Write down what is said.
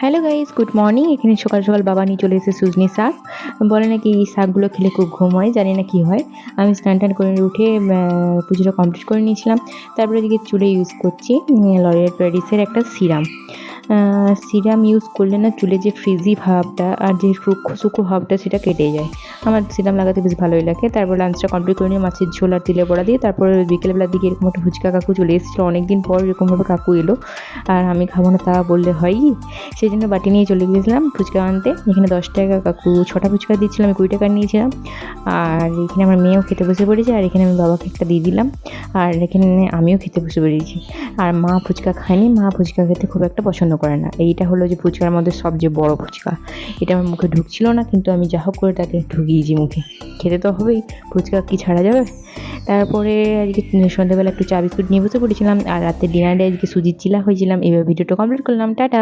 Hello guys, good morning. এখানে সকাল সকাল বাবা নিয়ে চলে এসেছে সুজনি শাক। বলে নাকি এই শাকগুলো খেলে খুব ঘুম হয়, জানি না কি হয়। আমি স্নান টান করে উঠে পুজোটা কমপ্লিট করে নিয়েছিলাম। তারপরে এদিকে চুলে ইউজ করছি লরিয়াল প্যারিসের একটা সিরাম। সিরাম ইউজ করলে না চুলে যে ফ্রিজি ভাবটা আর যে রুক্ষ শুকো ভাবটা সেটা কেটে যায়। আমার সিরাম লাগাতে বেশ ভালোই লাগে। তারপর লাঞ্চটা কমপ্লিট করে নিয়ে মাছের ঝোল আর তেলে বড়া দিয়ে তারপর বিকেলবেলার দিকে এরকম একটা ফুচকা কাকু চলে এসেছিলো। অনেকদিন পর এরকমভাবে কাকু এলো, আর আমি খাবো না তা বললে হয়? সেই জন্য বাটি নিয়ে চলে গিয়েছিলাম ফুচকা আনতে। এখানে 10 টাকা কাকু 6টা ফুচকা দিচ্ছিলো, আমি 20 টাকা নিয়েছিলাম। আর এখানে আমার মেয়েও খেতে বসে পড়েছে, আর এখানে আমি বাবাকে একটা দিয়ে দিলাম। আর এখানে আমিও খেতে বসে পড়েছি। আর মা ফুচকা খায়নি, মা ফুচকা খেতে খুব একটা পছন্দ করে না। এইটা হলো যে ফুচকার মধ্যে সবচেয়ে বড় ফুচকা। এটা আমার মুখে ঢুকছিল না, কিন্তু আমি যা হোক করে তাকে ঢুকিয়েছি মুখে। খেতে তো হবেই, ফুচকা কি ছাড়া যাবে? তারপরে আজকে সন্ধ্যাবেলা একটু চা বিস্কুট নিয়ে বসে পড়েছিলাম। আর রাতে ডিনারে আজকে সুজির চিলা হয়েছিলাম। এবার ভিডিওটা কমপ্লিট করলাম। টাটা।